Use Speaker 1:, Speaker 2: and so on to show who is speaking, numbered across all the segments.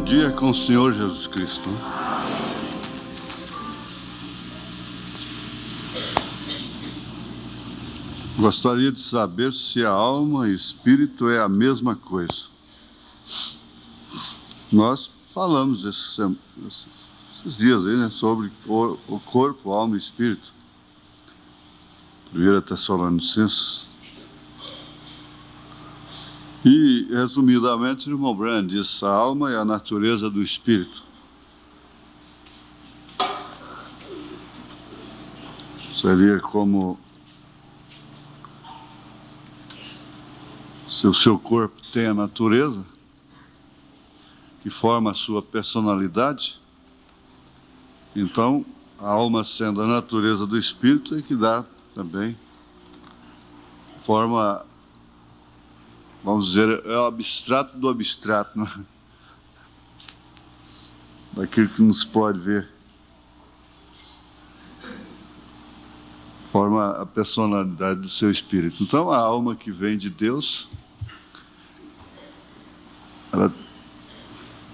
Speaker 1: dia com o Senhor Jesus Cristo. Gostaria de saber se a alma e espírito é a mesma coisa. Nós falamos esses dias aí, né, sobre o corpo, alma e espírito. 1 Tessalonicenses. E, resumidamente, o irmão Branham diz: a alma é a natureza do espírito. Seria como se o seu corpo tem a natureza que forma a sua personalidade, então a alma, sendo a natureza do espírito, é que dá também forma, vamos dizer, é o abstrato do abstrato, né? Daquilo que não se pode ver. Forma a personalidade do seu espírito. Então a alma que vem de Deus, ela,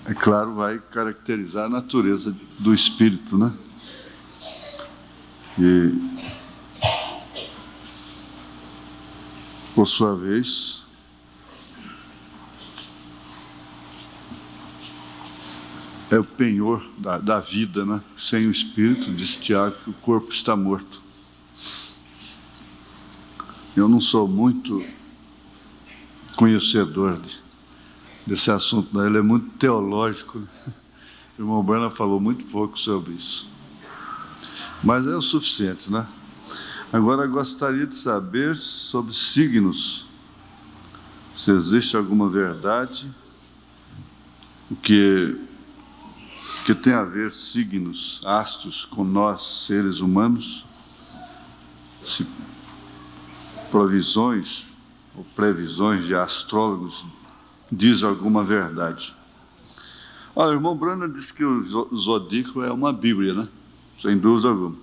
Speaker 1: é claro, vai caracterizar a natureza do espírito, né? E, por sua vez, é o penhor da vida, né? Sem o espírito, diz Tiago, que o corpo está morto. Eu não sou muito conhecedor desse assunto, né? Ele é muito teológico. O irmão Branham falou muito pouco sobre isso. Mas é o suficiente, né? Agora, gostaria de saber sobre signos. Se existe alguma verdade, o que tem a ver signos, astros, com nós, seres humanos, se provisões ou previsões de astrólogos diz alguma verdade. Olha, o irmão Branham disse que o zodíaco é uma Bíblia, né? Sem dúvida alguma.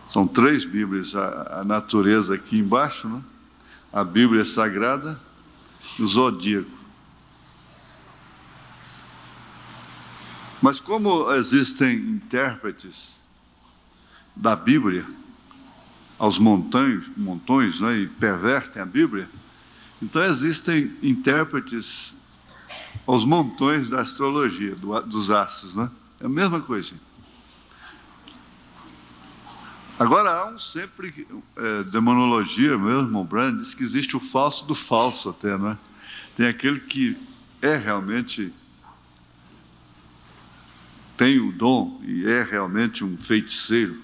Speaker 1: São 3 Bíblias, a natureza aqui embaixo, né? A Bíblia Sagrada e o zodíaco. Mas como existem intérpretes da Bíblia aos montões, né, e pervertem a Bíblia, então existem intérpretes aos montões da astrologia, dos astros, né? É a mesma coisa. Agora, há sempre demonologia mesmo, irmão Branham diz que existe o falso do falso até, não é? Tem aquele que é realmente, tem o dom e é realmente um feiticeiro,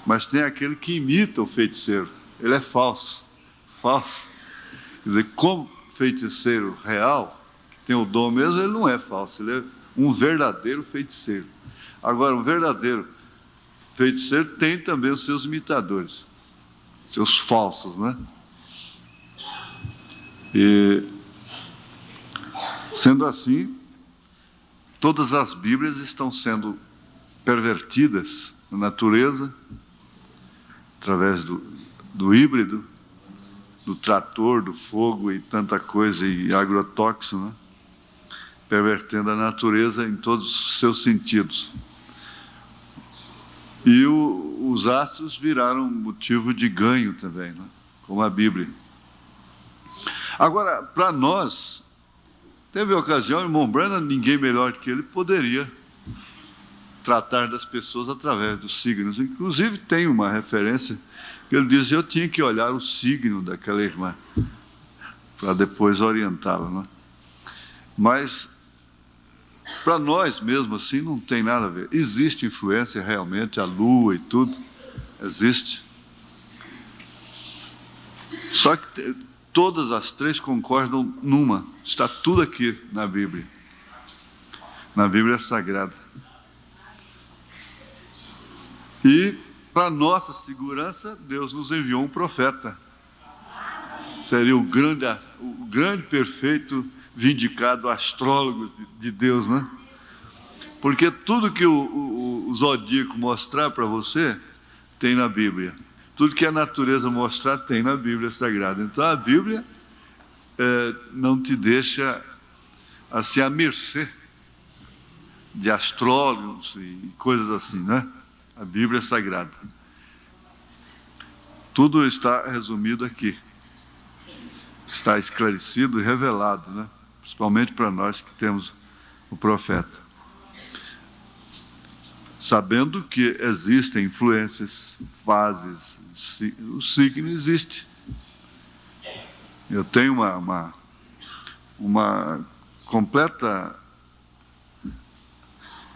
Speaker 1: mas tem aquele que imita o feiticeiro, ele é falso. Quer dizer, como feiticeiro real, que tem o dom mesmo, ele não é falso, ele é um verdadeiro feiticeiro. Agora, um verdadeiro feiticeiro tem também os seus imitadores, seus falsos, né? E, sendo assim, todas as Bíblias estão sendo pervertidas na natureza, através do híbrido, do trator, do fogo e tanta coisa, e agrotóxico, né? Pervertendo a natureza em todos os seus sentidos. E os astros viraram motivo de ganho também, né? Como a Bíblia. Agora, para nós, teve ocasião, o irmão Branham, ninguém melhor que ele, poderia tratar das pessoas através dos signos. Inclusive, tem uma referência que ele diz: eu tinha que olhar o signo daquela irmã para depois orientá-la, né? Mas para nós mesmo assim não tem nada a ver. Existe influência realmente, a lua e tudo existe, só que todas as 3 concordam numa, está tudo aqui na Bíblia Sagrada. E, para nossa segurança, Deus nos enviou um profeta. Seria o grande perfeito vindicado astrólogo de Deus, né? Porque tudo que o zodíaco mostrar para você, tem na Bíblia. Tudo que a natureza mostrar, tem na Bíblia Sagrada. Então, a Bíblia não te deixa assim à mercê de astrólogos e coisas assim, né? A Bíblia é sagrada. Tudo está resumido aqui. Está esclarecido e revelado, né? Principalmente para nós que temos o profeta. Sabendo que existem influências, fases, o signo existe. Eu tenho uma completa,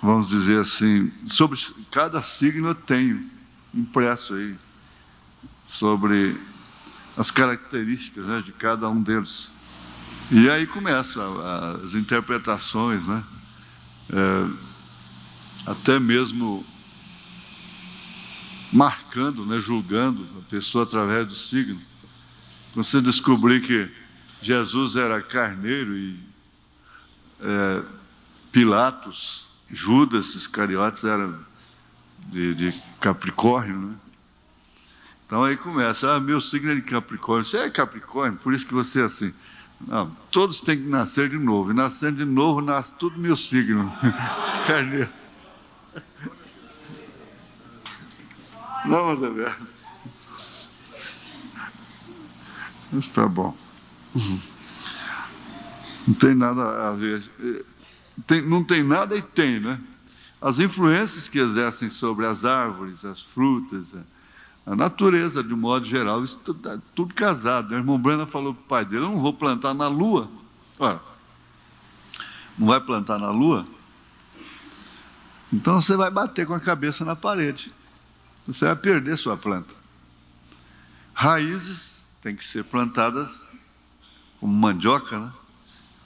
Speaker 1: vamos dizer assim, sobre cada signo eu tenho impresso aí, sobre as características, né, de cada um deles. E aí começam as interpretações, né? Até mesmo marcando, né, julgando a pessoa através do signo. Você descobrir que Jesus era carneiro e Pilatos, Judas Iscariotes era de Capricórnio, né? Então aí começa, meu signo é de Capricórnio. Você é Capricórnio, por isso que você é assim. Não, todos têm que nascer de novo. E nascendo de novo, nasce tudo meu signo. Carneiro. Não, mas é verdade. Mas tá bom. Não tem nada a ver. Não tem nada e tem, né? As influências que exercem sobre as árvores, as frutas, a natureza, de um modo geral, isso tudo casado. O irmão Brana falou para o pai dele, eu não vou plantar na lua. Ora, não vai plantar na lua? Então você vai bater com a cabeça na parede. Você vai perder sua planta. Raízes têm que ser plantadas como mandioca, né?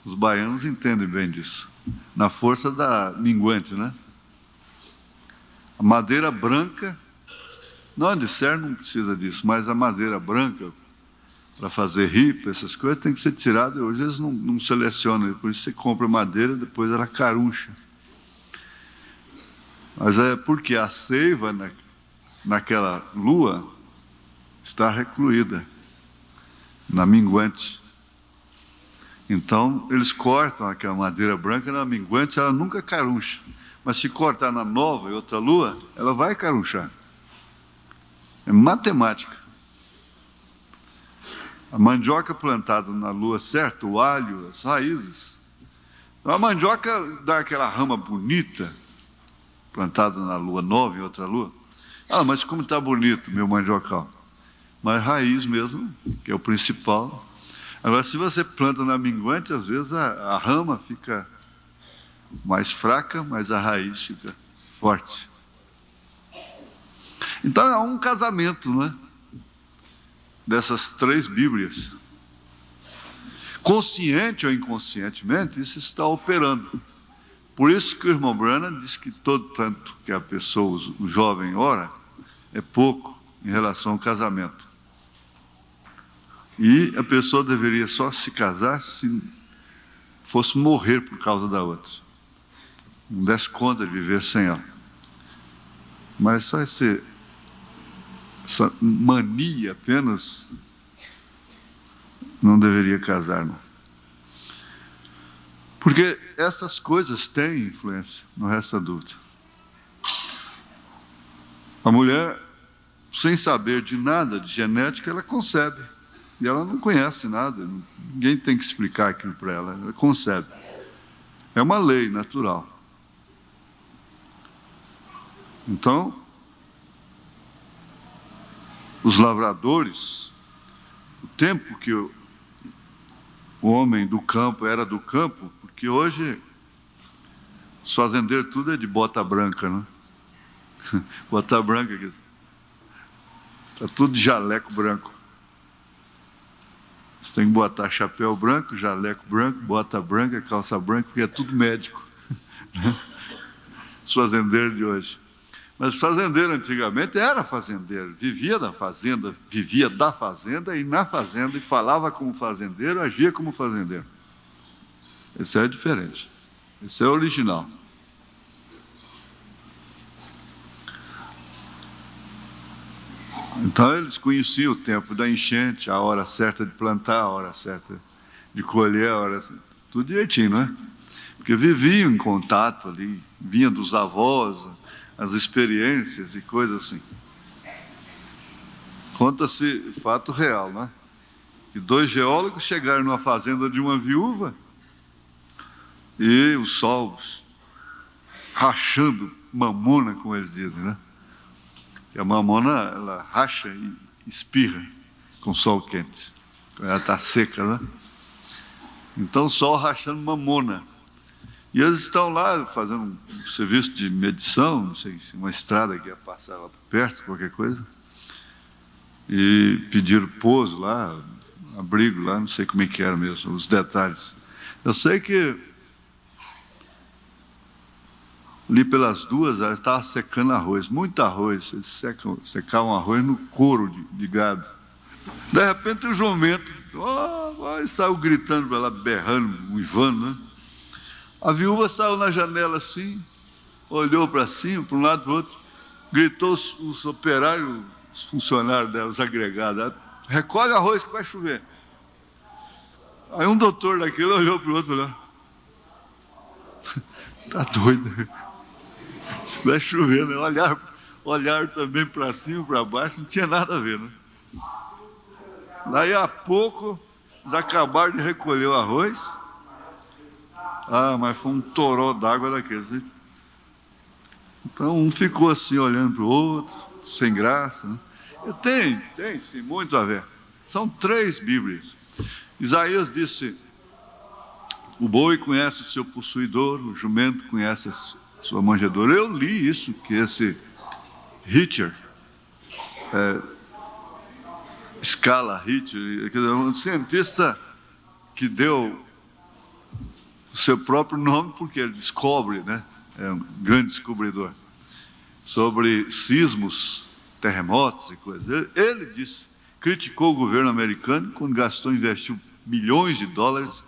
Speaker 1: Os baianos entendem bem disso. Na força da minguante, né? A madeira branca, não, a alicerce não precisa disso, mas a madeira branca, para fazer ripa, essas coisas, tem que ser tirada. Hoje eles não selecionam, por isso você compra madeira, depois ela caruncha. Mas é porque a seiva naquela lua está recluída na minguante. Então, eles cortam aquela madeira branca na minguante, ela nunca caruncha. Mas se cortar na nova e outra lua, ela vai carunchar. É matemática. A mandioca plantada na lua certa, o alho, as raízes. Então, a mandioca dá aquela rama bonita, plantada na lua nova e outra lua. Ah, mas como está bonito, meu mandiocal. Mas raiz mesmo, que é o principal. Agora, se você planta na minguante, às vezes a rama fica mais fraca, mas a raiz fica forte. Então, é um casamento, né? Dessas três Bíblias. Consciente ou inconscientemente, isso está operando. Por isso que o irmão Branham diz que todo tanto que a pessoa, o jovem, ora, é pouco em relação ao casamento. E a pessoa deveria só se casar se fosse morrer por causa da outra. Não desse conta de viver sem ela. Mas só essa mania apenas não deveria casar, não. Porque essas coisas têm influência, não resta dúvida. A mulher, sem saber de nada de genética, ela concebe. E ela não conhece nada, ninguém tem que explicar aquilo para ela, ela concebe. É uma lei natural. Então, os lavradores, o tempo que o homem do campo era do campo, porque hoje os fazendeiros tudo é de bota branca, né? Bota branca, está tudo de jaleco branco. Você tem que botar chapéu branco, jaleco branco, bota branca, calça branca, porque é tudo médico. Os fazendeiros de hoje. Mas fazendeiro antigamente era fazendeiro, vivia da fazenda e na fazenda, e falava como fazendeiro, agia como fazendeiro. Esse é diferente. Esse é o original. Então eles conheciam o tempo da enchente, a hora certa de plantar, a hora certa de colher, a hora certa, tudo direitinho, não é? porque viviam em contato ali, vinha dos avós, as experiências e coisas assim. Conta-se fato real, né? Que 2 geólogos chegaram numa fazenda de uma viúva e os sols rachando mamona, como eles dizem, né? E a mamona, ela racha e espirra com sol quente. Ela está seca, né? Então o sol rachando mamona. E eles estão lá fazendo um serviço de medição, não sei se uma estrada que ia passar lá perto, qualquer coisa. E pediram pouso lá, abrigo lá, não sei como é que era mesmo, os detalhes. Eu sei que ali pelas 2 elas estavam secando arroz, muito arroz. Eles secavam arroz no couro de gado. De repente o jumento saiu gritando para lá, berrando, uivando, né? A viúva saiu na janela assim, olhou para cima, para um lado e para o outro, gritou os operários, os funcionários dela, os agregados, recolhe arroz que vai chover. Aí um doutor daquele olhou para o outro e falou, tá doido, se vai chover, né? Olhar também para cima, para baixo, não tinha nada a ver, né? Daí a pouco, eles acabaram de recolher o arroz. Mas foi um toró d'água daqueles, né? Então um ficou assim, olhando para o outro, sem graça, né? Tem sim, muito a ver. São 3 Bíblias. Isaías disse, o boi conhece o seu possuidor, o jumento conhece a sua manjedoura. Eu li isso, que esse Richard, Scala Richard, um cientista que deu o seu próprio nome, porque ele descobre, né? É um grande descobridor, sobre sismos, terremotos e coisas. Ele disse, criticou o governo americano quando investiu milhões de dólares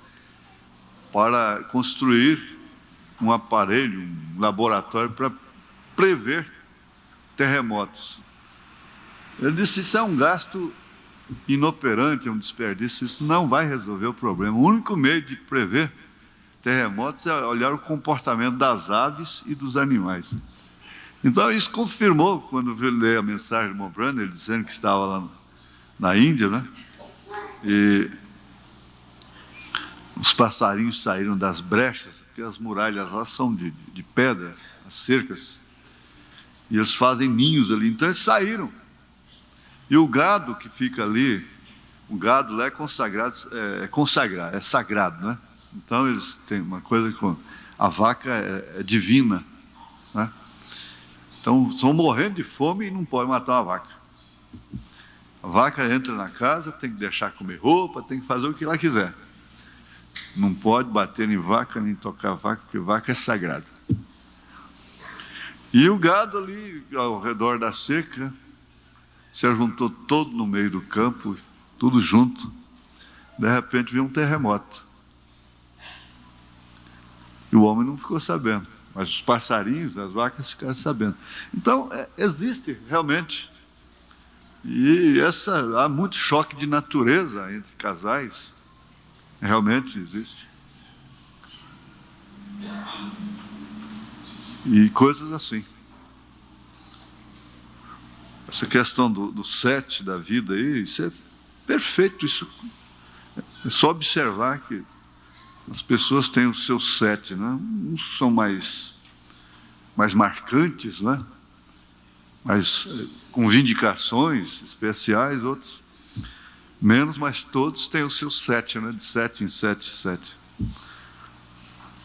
Speaker 1: para construir um aparelho, um laboratório para prever terremotos. Ele disse, isso é um gasto inoperante, é um desperdício, isso não vai resolver o problema. O único meio de prever terremotos é olhar o comportamento das aves e dos animais. Então isso confirmou, quando eu li a mensagem de Montbrand, ele dizendo que estava lá na Índia, né? E os passarinhos saíram das brechas, porque as muralhas lá são de pedra, as cercas, e eles fazem ninhos ali, então eles saíram. E o gado que fica ali, o gado lá é consagrado, é sagrado, né? Então eles têm uma coisa com a vaca é divina, né? Então estão morrendo de fome e não podem matar uma vaca. A vaca entra na casa, tem que deixar comer roupa, tem que fazer o que ela quiser. Não pode bater em vaca nem tocar vaca, porque vaca é sagrada. E o gado ali ao redor da cerca se ajuntou todo no meio do campo, tudo junto. De repente veio um terremoto. E o homem não ficou sabendo, mas os passarinhos, as vacas ficaram sabendo. Então, existe realmente. E há muito choque de natureza entre casais. Realmente existe. E coisas assim. Essa questão do 7 da vida aí, isso é perfeito. Isso é só observar que as pessoas têm os seus 7, né? Uns são mais marcantes, né? Mas com vindicações especiais, outros menos, mas todos têm os seus 7, né? De 7 em 7, 7.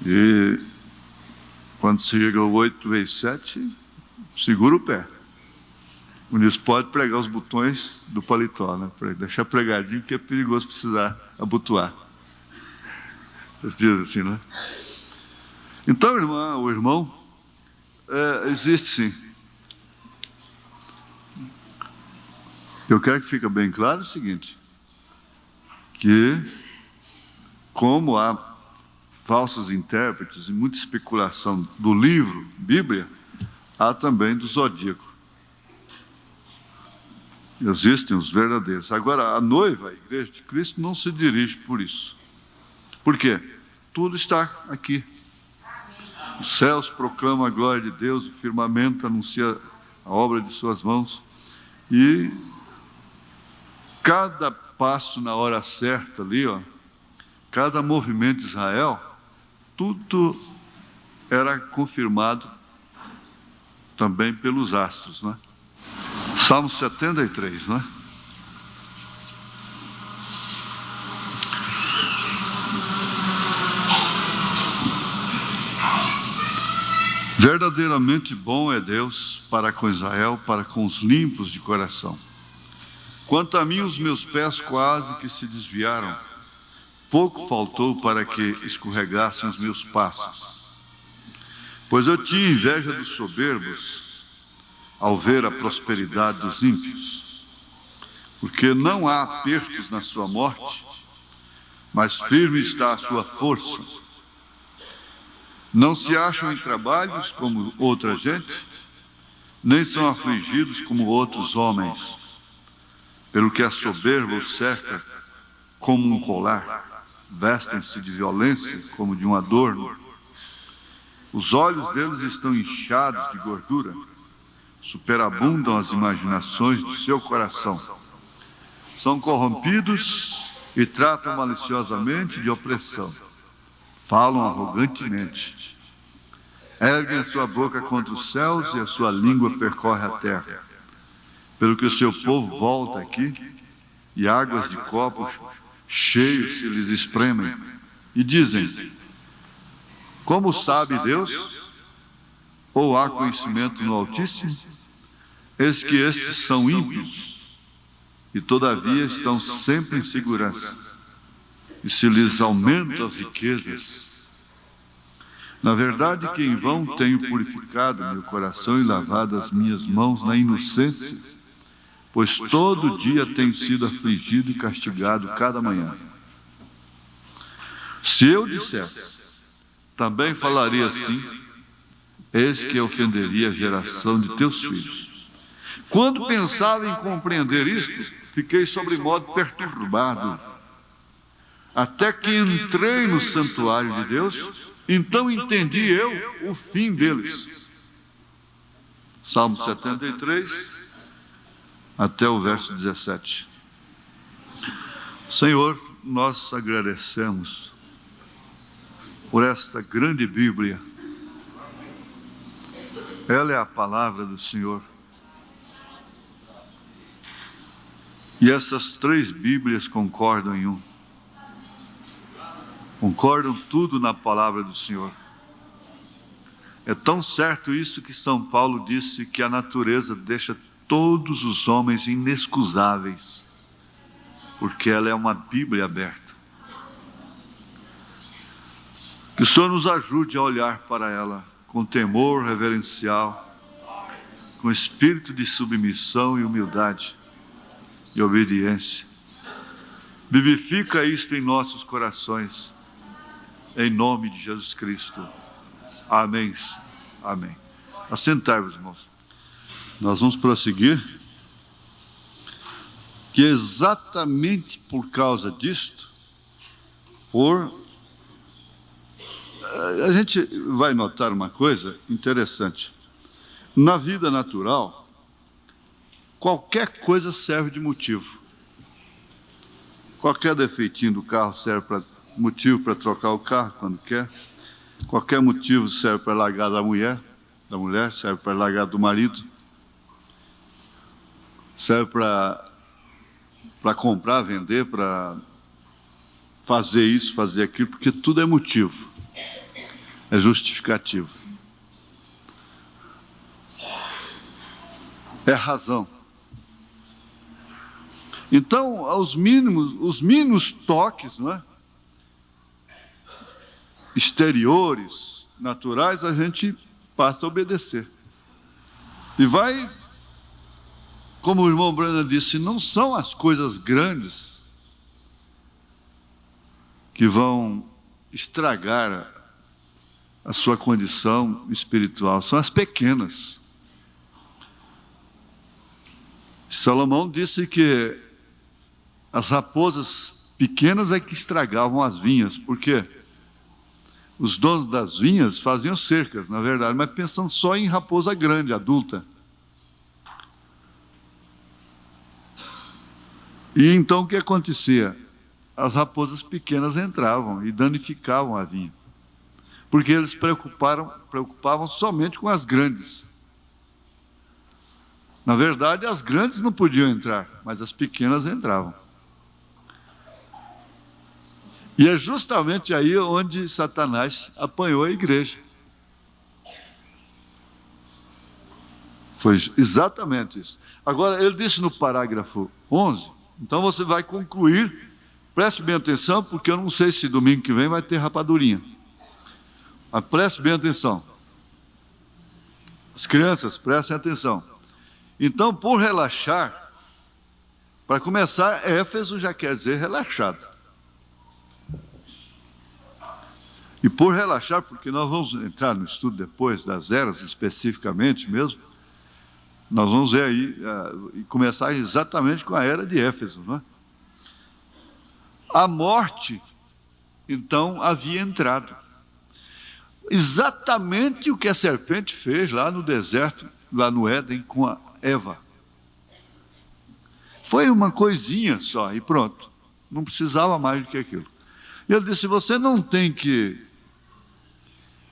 Speaker 1: E quando chega o 8 vezes 7, segura o pé. O Nisso pode pregar os botões do paletó, né? Deixar pregadinho, porque é perigoso precisar abotoar. Eles dizem assim, né? Então, o irmão, existe sim. Eu quero que fique bem claro o seguinte, que como há falsos intérpretes e muita especulação do livro, Bíblia, há também do zodíaco. Existem os verdadeiros. Agora, a noiva, a igreja de Cristo, não se dirige por isso. Por quê? Tudo está aqui. Os céus proclamam a glória de Deus, o firmamento anuncia a obra de suas mãos. E cada passo na hora certa ali, cada movimento de Israel, tudo era confirmado também pelos astros, né? Salmo 73, né? Verdadeiramente bom é Deus para com Israel, para com os limpos de coração. Quanto a mim, os meus pés quase que se desviaram. Pouco faltou para que escorregassem os meus passos. Pois eu tinha inveja dos soberbos ao ver a prosperidade dos ímpios. Porque não há apertos na sua morte, mas firme está a sua força. Não se acham em trabalhos como outra gente, nem são afligidos como outros homens, pelo que a soberba os cerca como um colar, vestem-se de violência como de um adorno. Os olhos deles estão inchados de gordura, superabundam as imaginações do seu coração. São corrompidos e tratam maliciosamente de opressão. Falam arrogantemente. Erguem a sua boca contra os céus e a sua língua percorre a terra. Pelo que o seu povo volta aqui, e águas de copos cheios se lhes espremem, e dizem: como sabe Deus? Ou há conhecimento no Altíssimo? Eis que estes são ímpios, e todavia estão sempre em segurança. E se lhes aumentam as riquezas. Na verdade que em vão tenho purificado meu coração e lavado as minhas mãos na inocência, pois todo dia tenho sido afligido e castigado cada manhã. Se eu dissesse, também falaria assim, eis que ofenderia a geração de teus filhos. Quando pensava em compreender isto, fiquei sobremodo perturbado, até que entrei no santuário de Deus, então entendi eu o fim deles. Salmo 73, até o verso 17. Senhor, nós agradecemos por esta grande Bíblia. Ela é a palavra do Senhor. E essas três Bíblias concordam em um. Concordam tudo na palavra do Senhor. É tão certo isso que São Paulo disse que a natureza deixa todos os homens inexcusáveis, porque ela é uma Bíblia aberta. Que o Senhor nos ajude a olhar para ela com temor reverencial, com espírito de submissão e humildade e obediência. Vivifica isto em nossos corações, em nome de Jesus Cristo. Amém. Amém. Assentai-vos, irmãos. Nós vamos prosseguir, que exatamente por causa disto, a gente vai notar uma coisa interessante. Na vida natural, qualquer coisa serve de motivo. Qualquer defeitinho do carro serve para motivo para trocar o carro quando quer. Qualquer motivo serve para largar da mulher serve para largar do marido. Serve para comprar, vender, para fazer isso, fazer aquilo, porque tudo é motivo, é justificativo, é razão. Então, os mínimos toques, não é? Exteriores, naturais, a gente passa a obedecer. E vai, como o irmão Brana disse, não são as coisas grandes que vão estragar a sua condição espiritual, são as pequenas. Salomão disse que as raposas pequenas é que estragavam as vinhas. Por quê? os donos das vinhas faziam cercas, na verdade, mas pensando só em raposa grande, adulta. E então o que acontecia? As raposas pequenas entravam e danificavam a vinha, porque eles preocupavam somente com as grandes. Na verdade, as grandes não podiam entrar, mas as pequenas entravam. E é justamente aí onde Satanás apanhou a igreja. Foi exatamente isso. Agora, ele disse no parágrafo 11, então você vai concluir, preste bem atenção, porque eu não sei se domingo que vem vai ter rapadurinha. Mas preste bem atenção. As crianças, prestem atenção. Então, por relaxar, para começar, Éfeso já quer dizer relaxado. E por relaxar, porque nós vamos entrar no estudo depois das eras, especificamente mesmo, nós vamos ver aí, e começar exatamente com a era de Éfeso, não é? A morte, então, havia entrado. Exatamente o que a serpente fez lá no deserto, lá no Éden, com a Eva. Foi uma coisinha só e pronto. Não precisava mais do que aquilo. E ele disse, você não tem que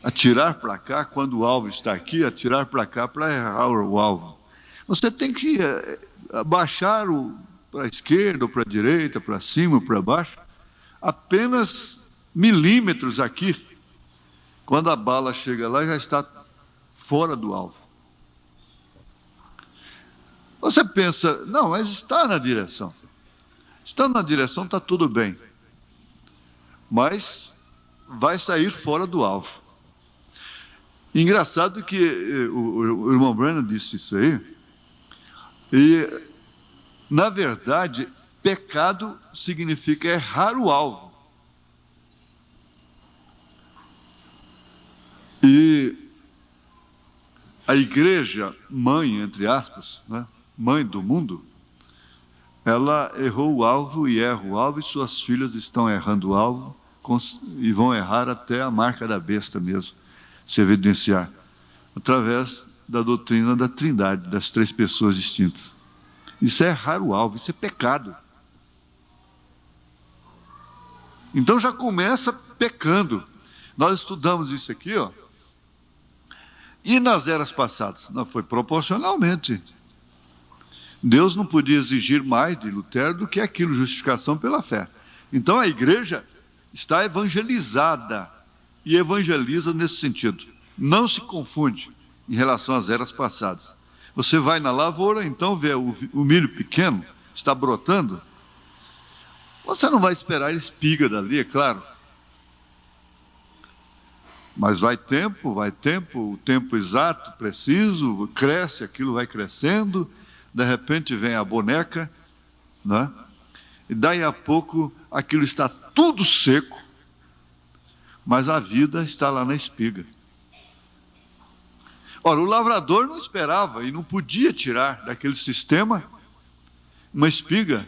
Speaker 1: atirar para cá quando o alvo está aqui, atirar para cá para errar o alvo. Você tem que abaixar para a esquerda, ou para a direita, para cima, ou para baixo, apenas milímetros aqui. Quando a bala chega lá, já está fora do alvo. Você pensa, não, mas está na direção. Estando na direção, está tudo bem. Mas vai sair fora do alvo. Engraçado que o irmão Branham disse isso aí, e, na verdade, pecado significa errar o alvo. E a igreja, mãe, entre aspas, né, mãe do mundo, ela errou o alvo e erra o alvo, e suas filhas estão errando o alvo e vão errar até a marca da besta mesmo, se evidenciar, através da doutrina da Trindade, das três pessoas distintas. Isso é errar o alvo, isso é pecado. Então já começa pecando. Nós estudamos isso aqui, ó. E nas eras passadas? Não, foi proporcionalmente. Deus não podia exigir mais de Lutero do que aquilo, justificação pela fé. Então a igreja está evangelizada e evangeliza nesse sentido. Não se confunde em relação às eras passadas. Você vai na lavoura, então vê o milho pequeno, está brotando. Você não vai esperar ele espiga dali, é claro. Mas vai tempo, o tempo exato, preciso, cresce, aquilo vai crescendo, de repente vem a boneca, né? E daí a pouco aquilo está tudo seco, mas a vida está lá na espiga. Ora, o lavrador não esperava e não podia tirar daquele sistema uma espiga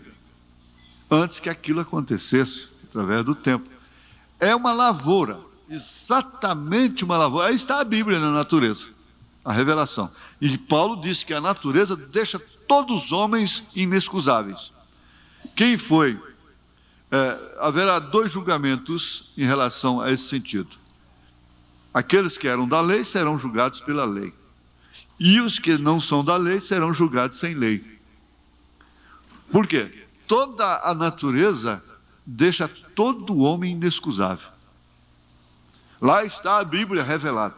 Speaker 1: antes que aquilo acontecesse, através do tempo. É uma lavoura, exatamente uma lavoura. Aí está a Bíblia na natureza, a revelação. E Paulo disse que a natureza deixa todos os homens inexcusáveis. Quem foi? Haverá dois julgamentos em relação a esse sentido. Aqueles que eram da lei serão julgados pela lei. E os que não são da lei serão julgados sem lei. Por quê? Toda a natureza deixa todo homem inexcusável. Lá está a Bíblia revelada.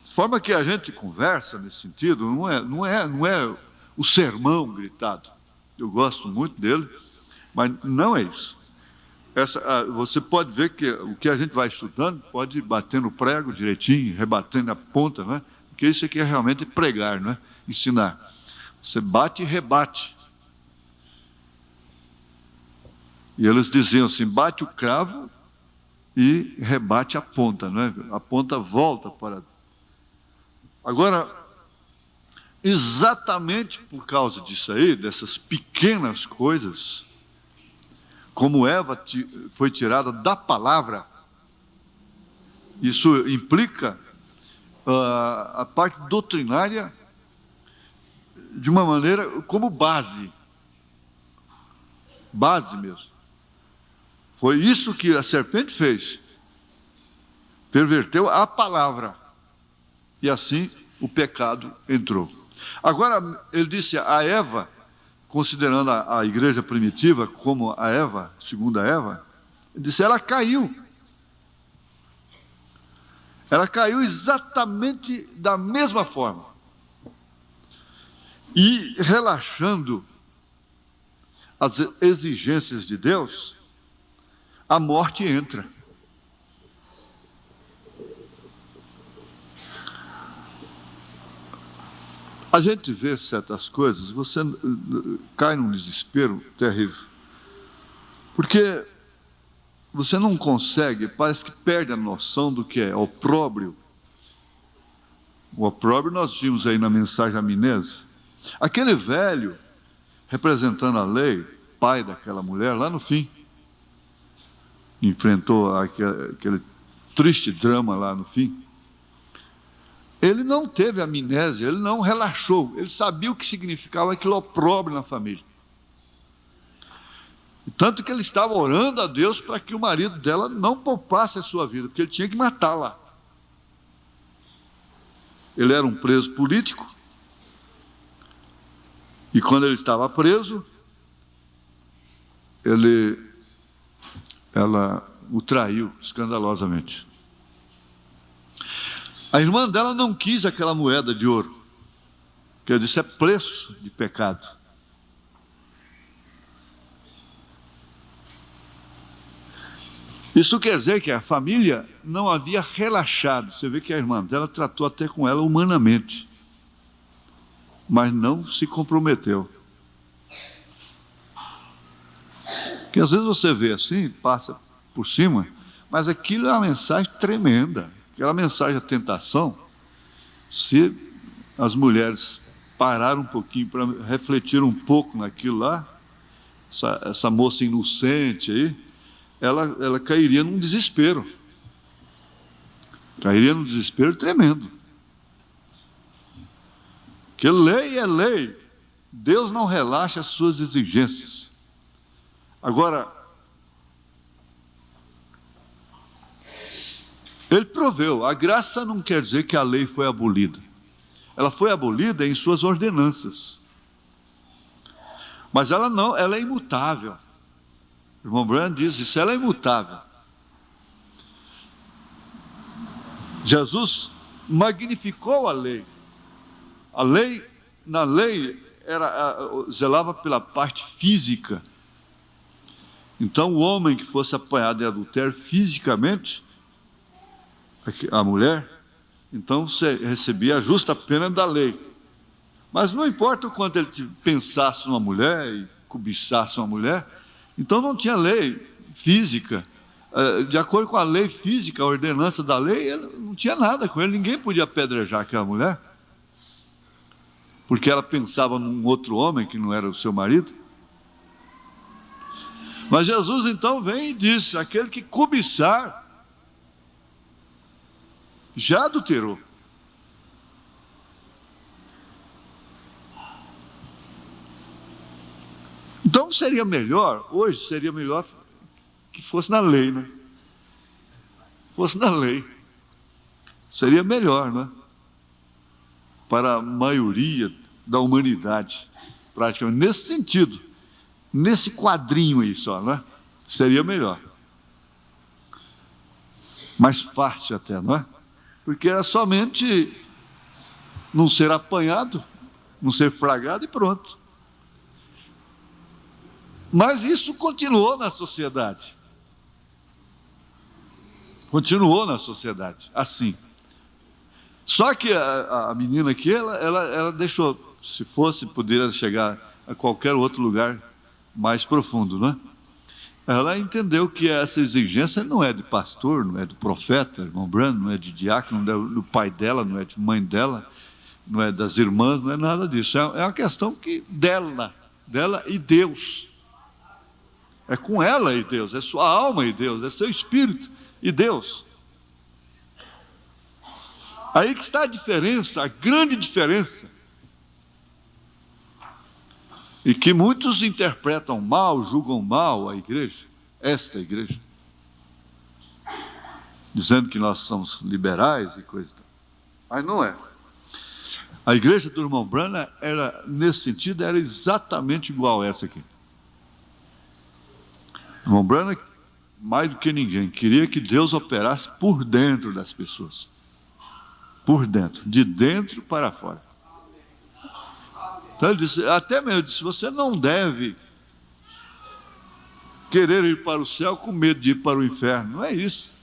Speaker 1: De forma que a gente conversa nesse sentido, não é o sermão gritado. Eu gosto muito dele, mas não é isso. Você pode ver que o que a gente vai estudando pode bater no prego direitinho, rebatendo a ponta, né? Porque isso aqui é realmente pregar, não é? Ensinar. Você bate e rebate. E eles diziam assim, bate o cravo e rebate a ponta, não é? A ponta volta para... Agora, exatamente por causa disso aí, dessas pequenas coisas, como Eva foi tirada da palavra, Isso implica a parte doutrinária de uma maneira como base mesmo. Foi isso que a serpente fez. Perverteu a palavra. E assim o pecado entrou. Agora, ele disse a Eva, considerando a igreja primitiva como a Eva, segunda Eva, ele disse, ela caiu. Ela caiu exatamente da mesma forma. E relaxando as exigências de Deus, a morte entra. A gente vê certas coisas, você cai num desespero terrível. Porque você não consegue, parece que perde a noção do que é opróbrio. O opróbrio nós vimos aí na mensagem a Minese. Aquele velho, representando a lei, pai daquela mulher, lá no fim, enfrentou aquele triste drama lá no fim. Ele não teve amnésia, ele não relaxou, ele sabia o que significava aquele opróbrio na família. Tanto que ele estava orando a Deus para que o marido dela não poupasse a sua vida, porque ele tinha que matá-la. Ele era um preso político, e quando ele estava preso, ela o traiu escandalosamente. A irmã dela não quis aquela moeda de ouro, que eu disse é preço de pecado. Isso quer dizer que a família não havia relaxado. Você vê que a irmã dela tratou até com ela humanamente, mas não se comprometeu. Porque às vezes você vê assim, passa por cima, mas aquilo é uma mensagem tremenda. Aquela mensagem da tentação, se as mulheres pararam um pouquinho para refletir um pouco naquilo lá, essa moça inocente aí, ela cairia num desespero. Cairia num desespero tremendo. Porque lei é lei. Deus não relaxa as suas exigências. Agora, ele proveu, a graça não quer dizer que a lei foi abolida. Ela foi abolida em suas ordenanças. Mas ela é imutável. O irmão Branham diz isso, ela é imutável. Jesus magnificou a lei. Na lei, zelava pela parte física. Então, o homem que fosse apanhado em adultério fisicamente, a mulher, então recebia a justa pena da lei. Mas não importa o quanto ele pensasse numa mulher e cobiçasse uma mulher, então não tinha lei física. De acordo com a lei física, a ordenança da lei, não tinha nada com ele, ninguém podia apedrejar aquela mulher, porque ela pensava num outro homem que não era o seu marido. Mas Jesus então vem e diz, aquele que cobiçar, já adulterou. Então seria melhor, hoje seria melhor que fosse na lei, né? Fosse na lei. Seria melhor, né? Para a maioria da humanidade, praticamente. Nesse sentido, nesse quadrinho aí só, né? Seria melhor. Mais fácil até, não é? Porque era somente não ser apanhado, não ser flagrado e pronto. Mas isso continuou na sociedade. Continuou na sociedade, assim. Só que a menina aqui, ela deixou, se fosse, poderia chegar a qualquer outro lugar mais profundo, né? Ela entendeu que essa exigência não é de pastor, não é do profeta, irmão Branham, não é de diácono, não é do pai dela, não é de mãe dela, não é das irmãs, não é nada disso. É uma questão dela e Deus. É com ela e Deus, é sua alma e Deus, é seu espírito e Deus. Aí que está a diferença, a grande diferença. E que muitos interpretam mal, julgam mal a igreja, esta igreja, dizendo que nós somos liberais e coisa e tal. Mas não é. A igreja do irmão Branham era, nesse sentido, era exatamente igual a essa aqui. O irmão Branham, mais do que ninguém, queria que Deus operasse por dentro das pessoas. Por dentro, de dentro para fora. Então ele disse, até mesmo, disse, você não deve querer ir para o céu com medo de ir para o inferno. Não é isso.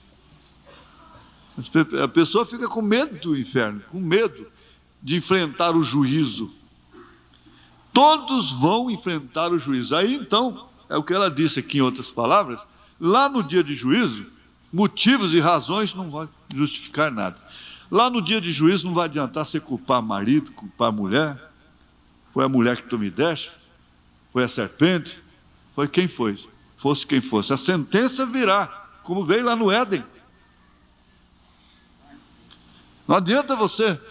Speaker 1: A pessoa fica com medo do inferno, com medo de enfrentar o juízo. Todos vão enfrentar o juízo. Aí então, é o que ela disse aqui em outras palavras, lá no dia de juízo, motivos e razões não vão justificar nada. Lá no dia de juízo não vai adiantar você culpar marido, culpar mulher. Foi a mulher que tu me deste? Foi a serpente? Foi quem foi? Fosse quem fosse. A sentença virá, como veio lá no Éden. Não adianta você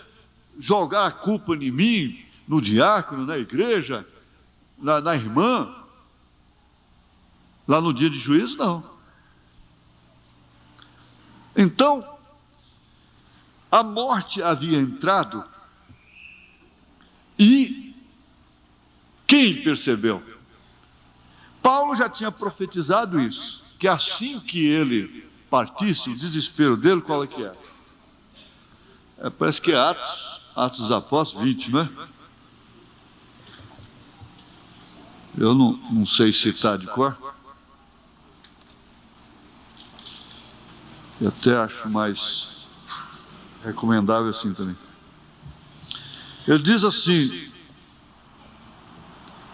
Speaker 1: jogar a culpa em mim, no diácono, na igreja, na irmã. Lá no dia de juízo, não. Então, a morte havia entrado e quem percebeu? Paulo já tinha profetizado isso, que assim que ele partisse, o desespero dele, qual é que é? Parece que é Atos dos Apóstolos 20, não é? Eu não sei citar de cor. Eu até acho mais recomendável assim também. Ele diz assim,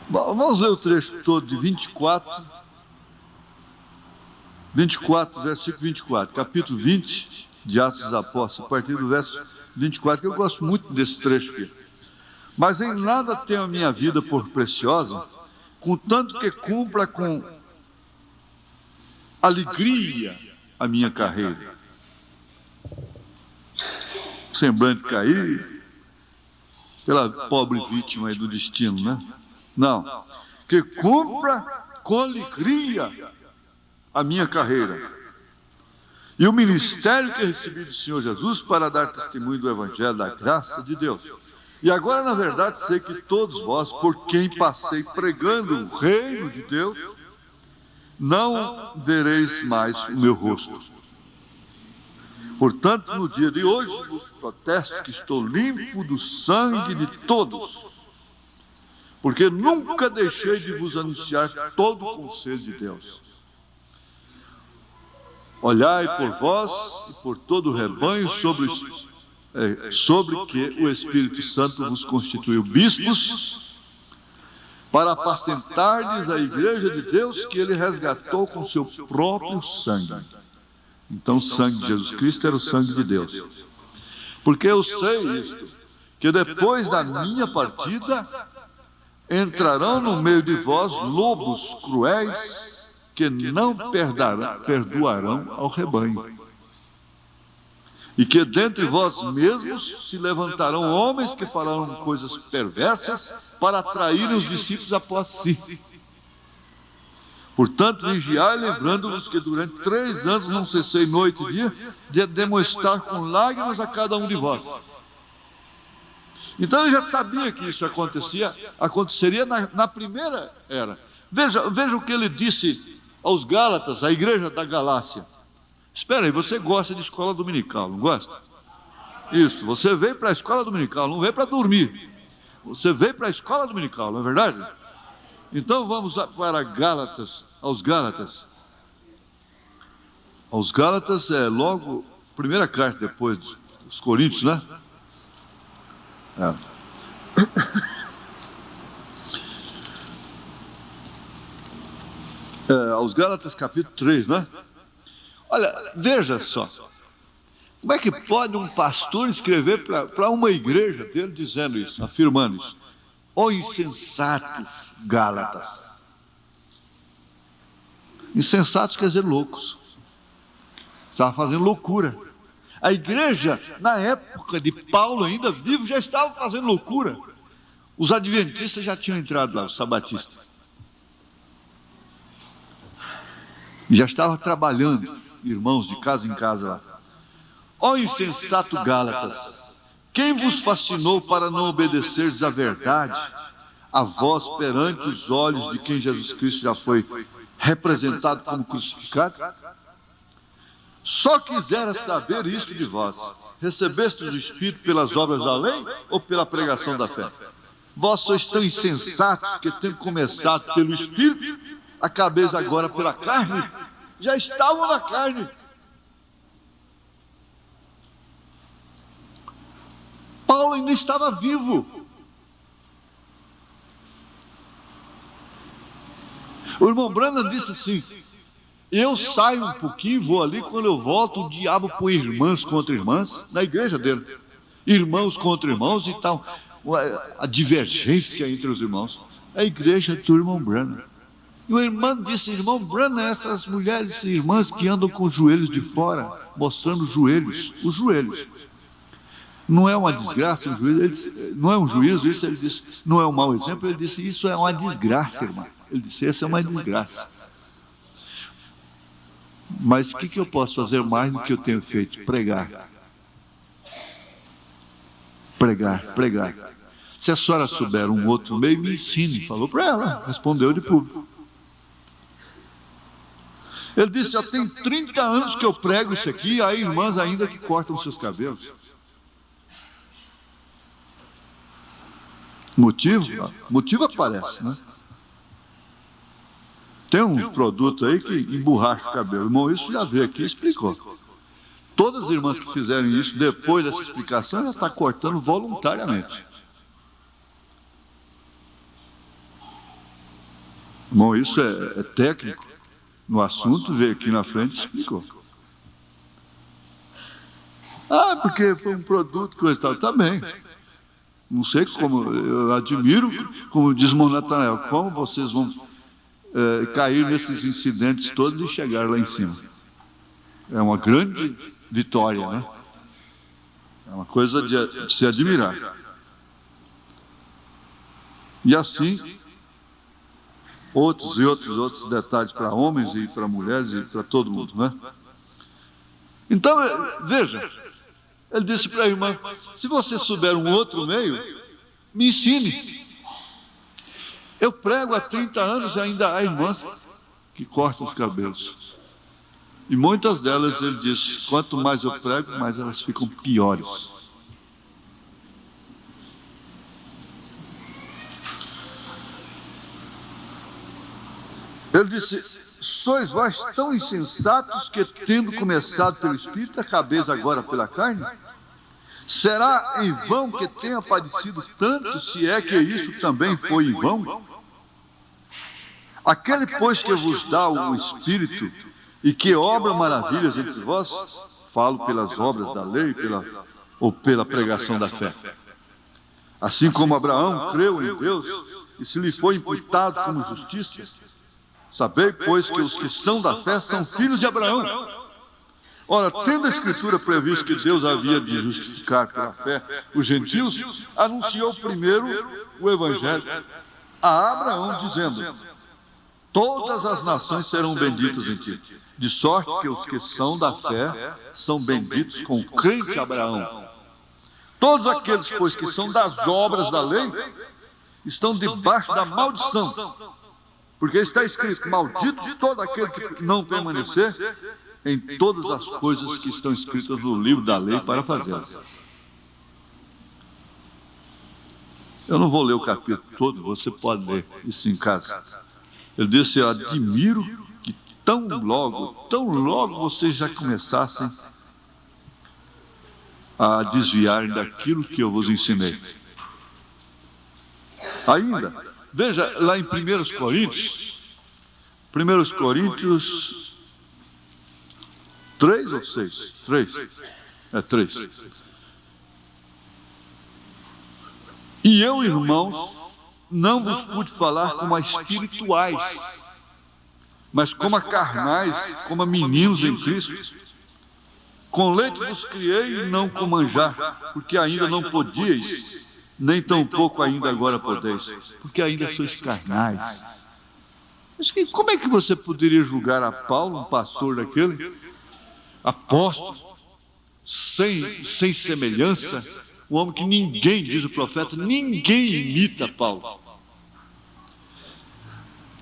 Speaker 1: vamos ler o trecho todo de 24, versículo 24, capítulo 20 de Atos dos Apóstolos, a partir do verso 24, que eu gosto muito desse trecho aqui. Mas em nada tenho a minha vida por preciosa, contanto que cumpra com alegria a minha carreira. Semblante cair, pela pobre vítima aí do destino, né? Não, que cumpra com alegria a minha carreira e o ministério que recebi do Senhor Jesus para dar testemunho do Evangelho da graça de Deus. E agora, na verdade, sei que todos vós, por quem passei pregando o reino de Deus, não vereis mais o meu rosto. Portanto, no dia de hoje, vos protesto que estou limpo do sangue de todos, porque nunca deixei de vos anunciar todo o conselho de Deus. Olhai por vós e por todo o rebanho sobre que o Espírito Santo vos constituiu bispos, para apacentardes a igreja de Deus que ele resgatou com seu próprio sangue. Então o sangue de Jesus Cristo era o sangue de Deus. Porque eu sei isto, que depois da minha partida entrarão no meio de vós lobos cruéis que não perdoarão ao rebanho. E que dentre vós mesmos se levantarão homens que farão coisas perversas para atraírem os discípulos após si. Portanto, vigiai, lembrando-vos que durante 3 anos não cessei noite e dia de demonstrar com lágrimas a cada um de vós. Então ele já sabia que isso aconteceria na primeira era. Veja o que ele disse aos Gálatas, à igreja da Galácia. Espera aí, você gosta de escola dominical, não gosta? Isso, você veio para a escola dominical, não veio para dormir. Você veio para a escola dominical, não é verdade? Então vamos para Gálatas, aos Gálatas. Aos Gálatas é logo, primeira carta depois dos Coríntios, né? Aos Gálatas capítulo 3, né? Olha, veja só. Como é que pode um pastor escrever para uma igreja dele dizendo isso, afirmando isso? Ó insensatos Gálatas. Insensatos quer dizer loucos. Estava fazendo loucura. A igreja, na época de Paulo ainda vivo, já estava fazendo loucura. Os adventistas já tinham entrado lá, os sabatistas. Já estava trabalhando, irmãos, de casa em casa lá. Ó insensato Gálatas, quem vos fascinou para não obedecerdes à verdade, a vós perante os olhos de quem Jesus Cristo já foi representado como crucificado? Só quisera saber isto de vós: recebestes o Espírito pelas obras da lei ou pela pregação da fé? Vós sois tão insensatos que, tendo começado pelo Espírito, acabeis agora pela carne. Já estavam na carne. Paulo ainda estava vivo. O irmão Branham disse assim: eu saio um pouquinho, vou ali, quando eu volto, o diabo põe irmãs contra irmãs, na igreja dele. Irmãos contra irmãos e tal, a divergência entre os irmãos. A igreja do irmão Branham. E o irmão disse: irmão Branham, essas mulheres e irmãs que andam com os joelhos de fora, mostrando os joelhos. Não é uma desgraça, um juízo, ele disse, não é um juízo, isso ele disse, não é um mau exemplo, ele disse, isso é uma desgraça, irmão. Ele disse, essa é uma desgraça. Mas o que eu posso fazer mais do que eu tenho feito? Pregar. Pregar. Se a senhora souber um outro meio, me ensine. Falou para ela, respondeu de público. Ele disse, já tem 30 anos que eu prego isso aqui, há irmãs ainda que cortam seus cabelos. Motivo aparece, né? Tem um produto aí que emborracha o cabelo. Irmão, isso já veio aqui e explicou. Todas as irmãs que fizerem isso depois dessa explicação, já está cortando voluntariamente. Irmão, isso é técnico. No assunto, veio aqui na frente e explicou. Ah, porque foi um produto, coisa e tal. Tá bem. Não sei como, eu admiro, como diz Natanael, como vocês vão cair nesses incidentes todos e chegar lá em cima. É uma grande vitória, né? É uma coisa de se admirar. E assim, outros detalhes para homens e para mulheres e para todo mundo, né? Então, veja, ele disse para a irmã, se você souber um outro meio, me ensine. Eu prego há 30 anos e ainda há irmãs que cortam os cabelos. E muitas delas, ele disse, quanto mais eu prego, mais elas ficam piores. Ele disse, sois vós tão insensatos que, tendo começado pelo Espírito, acabeis agora pela carne? Será em vão que tenha padecido tanto, se é que isso também foi em vão? Aquele, pois, que vos dá o Espírito e que obra maravilhas entre vós, falo pelas obras da lei ou pela pregação da fé. Assim como Abraão creu em Deus e se lhe foi imputado como justiça, sabei, pois, que os que são da fé são filhos de Abraão. Ora, tendo a Escritura previsto que Deus havia de justificar pela fé os gentios, anunciou primeiro o Evangelho a Abraão, dizendo, todas as nações serão benditas em ti, de sorte que os que são da fé são benditos com o crente Abraão. Todos aqueles, pois, que são das obras da lei, estão debaixo da maldição, porque está escrito, maldito todo aquele que não permanecer em todas as coisas que estão escritas no livro da lei para fazê-las. Eu não vou ler o capítulo todo, você pode ler isso em casa. Ele disse, eu admiro que tão logo vocês já começassem a desviarem daquilo que eu vos ensinei. Ainda, veja lá em 1 Coríntios 3 ou 6? 3. É 3. E eu, irmãos, não vos pude falar como a espirituais, mas como a carnais, como a meninos em Cristo. Com leite vos criei, não com manjar, porque ainda não podíeis, nem tampouco ainda agora podeis, porque ainda sois carnais. Mas como é que você poderia julgar a Paulo, um pastor daquele, apóstolo, sem semelhança, um homem que ninguém, diz o profeta, ninguém imita Paulo?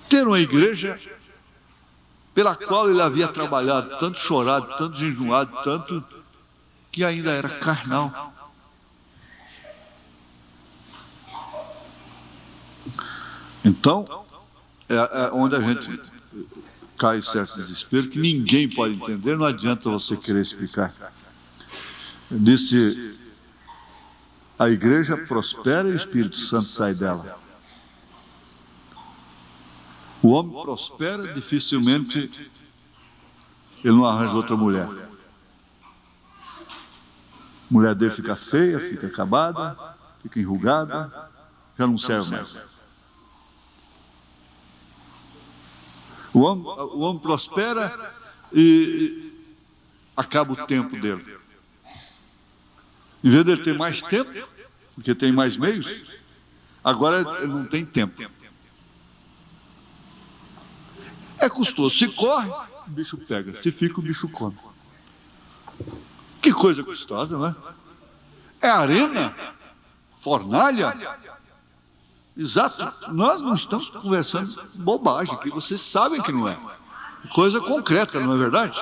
Speaker 1: Ter uma igreja pela qual ele havia trabalhado, tanto chorado, tanto jejuado, tanto que ainda era carnal. Então, é onde a gente cai em certo desespero, que ninguém pode entender, não adianta você querer explicar. Eu disse, a igreja prospera e o Espírito Santo sai dela. O homem prospera, dificilmente ele não arranja outra mulher. A mulher dele fica feia, fica acabada, fica enrugada, já não serve mais. O homem prospera e acaba o tempo dele. Em vez de ele ter mais tempo, porque tem mais meios, agora ele não tem tempo. É custoso. Se corre, o bicho pega. Se fica, o bicho come. Que coisa custosa, não é? É arena? Fornalha? Exato. Nós não estamos conversando bobagem, que vocês sabem que não é. Coisa concreta, não é verdade?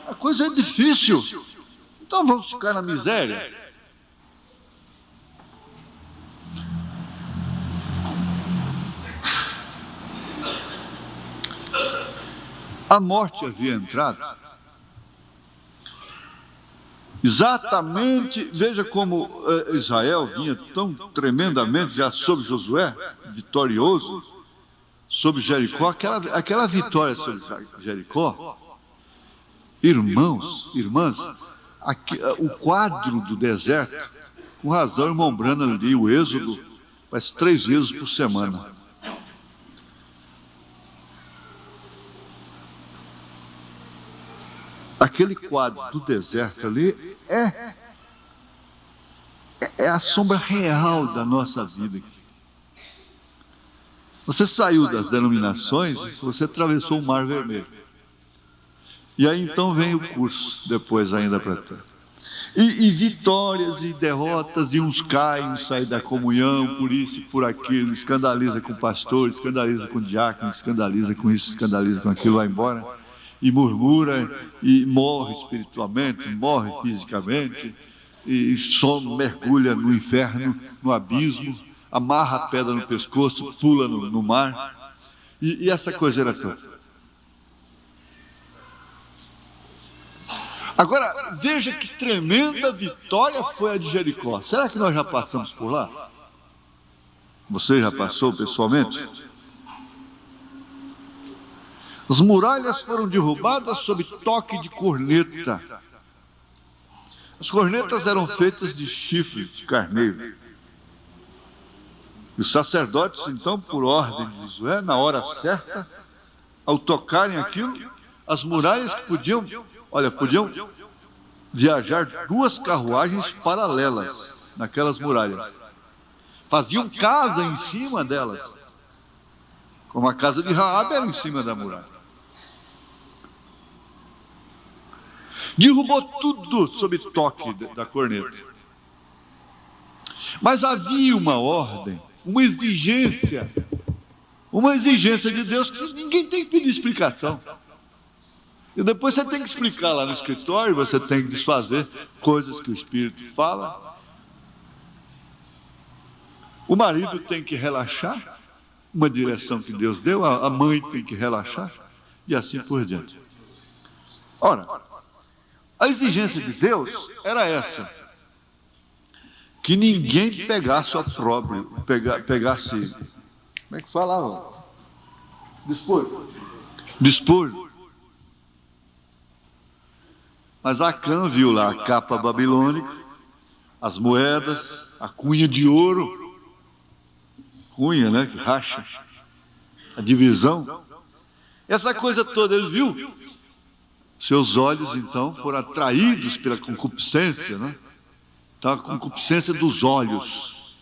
Speaker 1: A coisa é difícil. Então vamos ficar na miséria. A morte havia entrado. Exatamente, veja como Israel vinha tão tremendamente já sob Josué, vitorioso, sobre Jericó, aquela vitória sobre Jericó. Irmãos, irmãs, o quadro do deserto, com razão, irmão Brando ali, o Êxodo, faz 3 vezes por semana. Aquele quadro do deserto ali é a sombra real da nossa vida aqui. Você saiu das denominações, você atravessou o Mar Vermelho. E aí então vem o curso, depois ainda para trás. E vitórias e derrotas, e uns caem, uns saem da comunhão, por isso e por aquilo, escandaliza com o pastor, escandaliza com o diácono, escandaliza com isso, escandaliza com aquilo, vai embora. E murmura, e morre espiritualmente, morre fisicamente, e só mergulha no inferno, no abismo, amarra a pedra no pescoço, pula no mar, e essa coisa era toda. Agora, veja que tremenda vitória foi a de Jericó. Será que nós já passamos por lá? Você já passou pessoalmente? As muralhas foram derrubadas sob toque de corneta. As cornetas eram feitas de chifres de carneiro. E os sacerdotes, então, por ordem de Josué, na hora certa, ao tocarem aquilo, as muralhas que podiam viajar 2 carruagens paralelas naquelas muralhas. Faziam casa em cima delas, como a casa de Raabe era em cima da muralha. Derrubou tudo sob toque da corneta. Mas havia uma ordem, uma exigência de Deus que ninguém tem que pedir explicação. E depois você tem que explicar lá no escritório, você tem que desfazer coisas que o Espírito fala. O marido tem que relaxar, uma direção que Deus deu, a mãe tem que relaxar, e assim por diante. Ora, a exigência de Deus era essa, que ninguém pegasse o opróbrio, pegasse, como é que falava? Despojo. Mas Acã viu lá a capa babilônica, as moedas, a cunha de ouro, cunha, né, que racha, a divisão, essa coisa toda ele viu. Seus olhos, então, foram atraídos pela concupiscência, né? Então, a concupiscência dos olhos,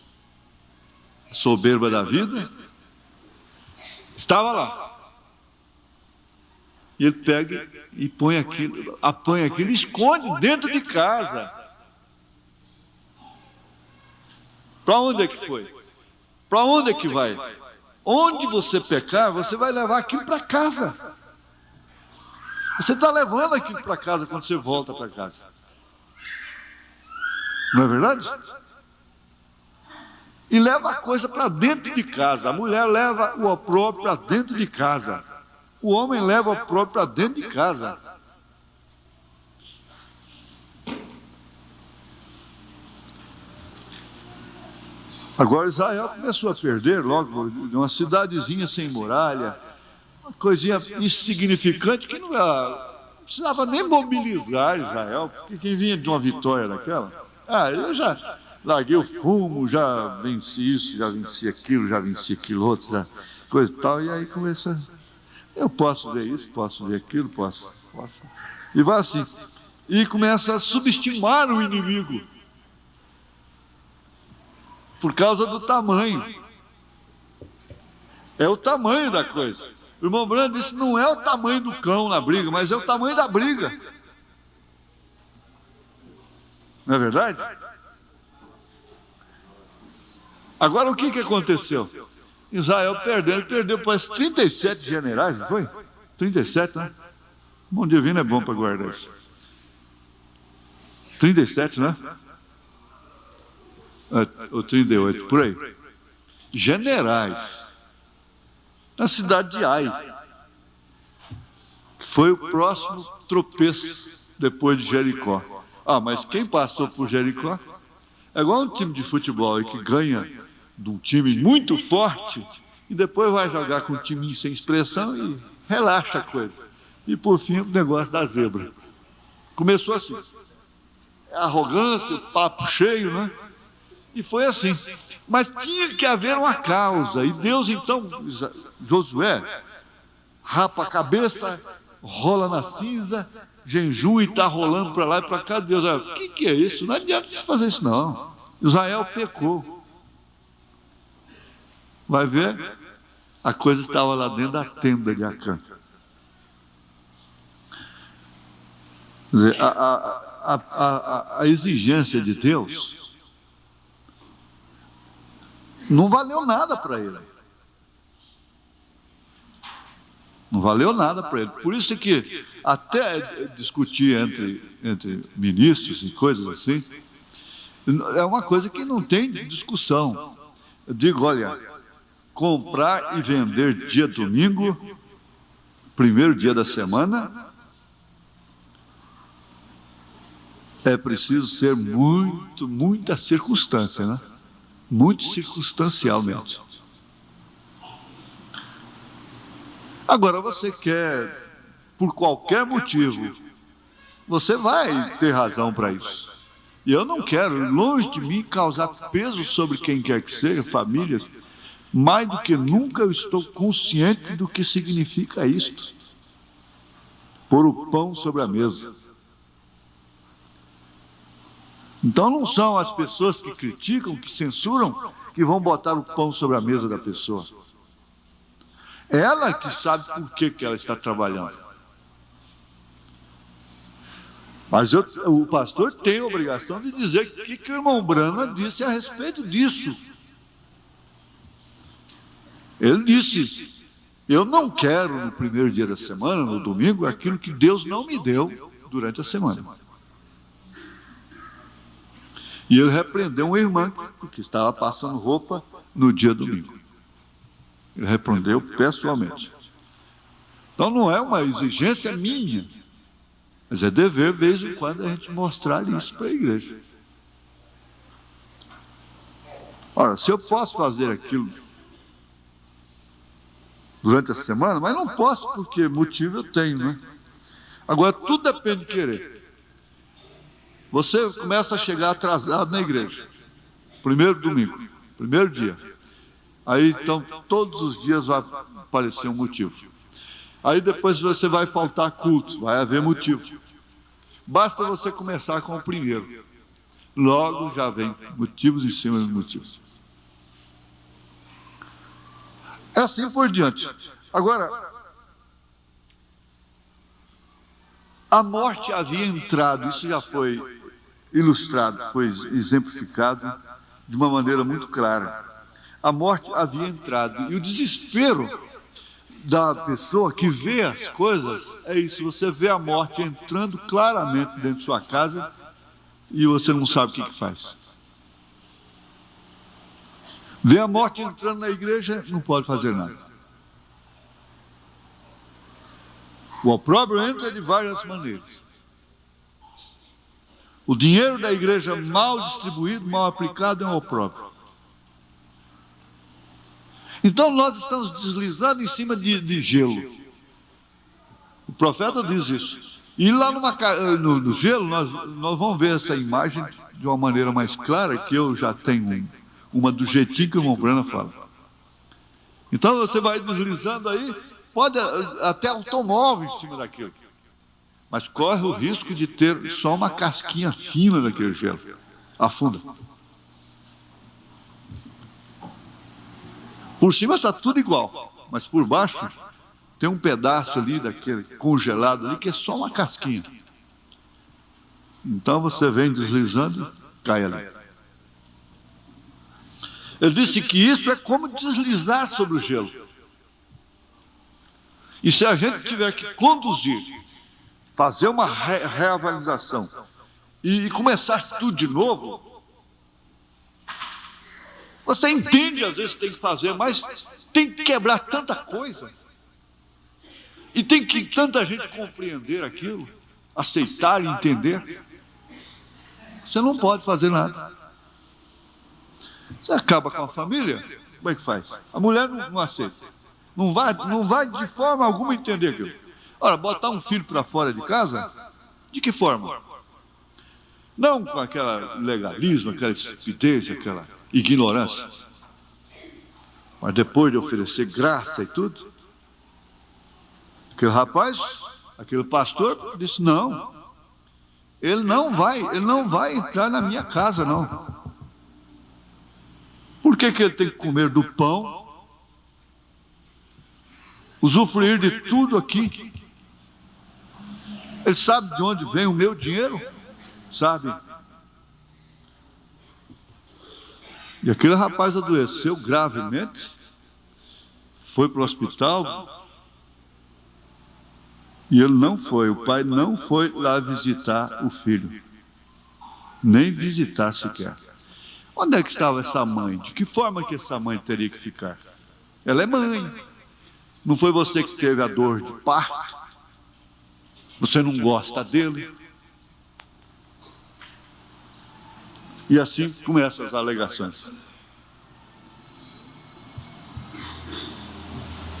Speaker 1: a soberba da vida, estava lá. E ele pega e põe aquilo, apanha aquilo e esconde dentro de casa. Para onde é que foi? Para onde é que vai? Onde você pecar, você vai levar aquilo para casa. Você está levando aquilo para casa quando você volta para casa. Não é verdade? E leva a coisa para dentro de casa. A mulher leva o opróbrio para dentro de casa. O homem leva o opróbrio para dentro de casa. Agora Israel começou a perder logo de uma cidadezinha sem muralha, uma coisinha insignificante que não precisava nem mobilizar Israel, porque quem vinha de uma vitória daquela, eu já larguei o fumo, já venci isso, já venci aquilo outro, já coisa e tal, e aí começa, eu posso ver isso, posso ver aquilo, posso. E vai assim, e começa a subestimar o inimigo, por causa do tamanho. É o tamanho da coisa. O irmão Brando disse, não é o tamanho do cão na briga, mas é o tamanho da briga. Não é verdade? Agora o que aconteceu? Israel perdeu para 37 generais, não foi? 37, né? O mundo divino é bom para guardar isso. 37, né? Ou 38, por aí. Generais. Na cidade de Ai, que foi o próximo tropeço depois de Jericó. Mas quem passou por Jericó é igual um time de futebol aí que ganha de um time muito forte e depois vai jogar com um time sem expressão e relaxa a coisa. E por fim o negócio da zebra. Começou assim. A arrogância, o papo cheio, né? E foi assim. Mas tinha que haver uma causa. E Deus, então, Josué, rapa a cabeça, rola na cinza, jejum e está rolando para lá e para cá. Deus, o que é isso? Não adianta se fazer isso, não. Israel pecou. Vai ver? A coisa estava lá dentro da tenda de Acã. A exigência de Deus não valeu nada para ele. Não valeu nada para ele. Por isso é que até discutir entre ministros e coisas assim, é uma coisa que não tem discussão. Eu digo, olha, comprar e vender dia domingo, primeiro dia da semana, é preciso ser muita circunstância, né? Muito circunstancialmente. Agora, você quer, por qualquer motivo, você vai ter razão para isso. E eu não quero, longe de mim, causar peso sobre quem quer que seja, famílias. Mais do que nunca eu estou consciente do que significa isto. Pôr o pão sobre a mesa. Então não são as pessoas que criticam, que censuram, que vão botar o pão sobre a mesa da pessoa. Ela que sabe por que ela está trabalhando. Mas o pastor tem a obrigação de dizer o que o irmão Brana disse a respeito disso. Ele disse, eu não quero no primeiro dia da semana, no domingo, aquilo que Deus não me deu durante a semana. E ele repreendeu uma irmã que estava passando roupa no dia domingo. Ele repreendeu pessoalmente. Então não é uma exigência minha, mas é dever, de vez em quando, a gente mostrar isso para a igreja. Ora, se eu posso fazer aquilo durante a semana, mas não posso, porque motivo eu tenho, né? Agora, tudo depende de querer. Você começa a chegar atrasado na igreja, primeiro domingo, primeiro dia. Aí, então, todos os dias vai aparecer um motivo. Aí depois você vai faltar culto, vai haver motivo. Basta você começar com o primeiro. Logo já vem motivos em cima de motivos. É assim por diante. Agora, a morte havia entrado, isso já foi ilustrado, foi exemplificado de uma maneira muito clara. A morte havia entrado e o desespero da pessoa que vê as coisas é isso. Você vê a morte entrando claramente dentro de sua casa e você não sabe o que faz. Vê a morte entrando na igreja, não pode fazer nada. O opróbrio entra de várias maneiras. O dinheiro da igreja mal distribuído, mal aplicado é um opróbrio. Então nós estamos deslizando em cima de gelo. O profeta diz isso. E lá no gelo, nós vamos ver essa imagem de uma maneira mais clara, que eu já tenho uma do jeitinho que o irmão Brana fala. Então você vai deslizando aí, pode até automóvel em cima daquilo. Mas corre o risco de ter só uma casquinha fina daquele gelo. Afunda. Por cima está tudo igual, mas por baixo tem um pedaço ali daquele congelado ali que é só uma casquinha. Então você vem deslizando, cai ali. Ele disse que isso é como deslizar sobre o gelo. E se a gente tiver que conduzir, fazer uma reavaliação e começar tudo de novo, você entende às vezes que tem que fazer, mas tem que quebrar tanta coisa. E tem que tanta gente compreender aquilo, aceitar e entender. Você não pode fazer nada. Você acaba com a família, como é que faz? A mulher não aceita. Não vai de forma alguma entender aquilo. Ora, botar um filho para fora de casa, de que forma? Não com aquela legalismo, aquela estupidez, aquela ignorância. Mas depois de oferecer graça e tudo, aquele rapaz, aquele pastor, disse, não, ele não vai entrar na minha casa, não. Por que ele tem que comer do pão, usufruir de tudo aqui? Ele sabe de onde vem o meu dinheiro? Sabe? E aquele rapaz adoeceu gravemente, foi para o hospital, e ele não foi, o pai não foi lá visitar o filho, nem visitar sequer. Onde é que estava essa mãe? De que forma que essa mãe teria que ficar? Ela é mãe. Não foi você que teve a dor de parto? Você não gosta dele? E assim começam as alegações.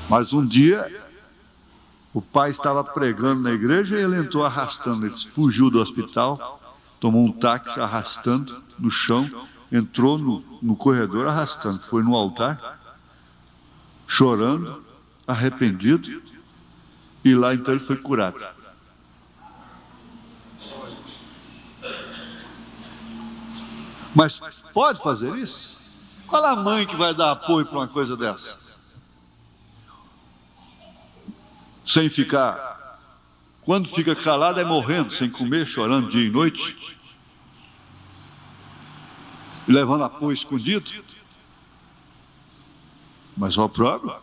Speaker 1: Mas um dia, o pai estava pregando na igreja e ele entrou arrastando. Ele fugiu do hospital, tomou um táxi arrastando no chão, entrou no corredor arrastando, foi no altar, chorando, arrependido, e lá então ele foi curado. Mas pode fazer isso? Qual é a mãe que vai dar apoio para uma coisa dessa? Sem ficar, quando fica calado é morrendo, sem comer, chorando dia e noite, e levando apoio escondido. Mas o próprio.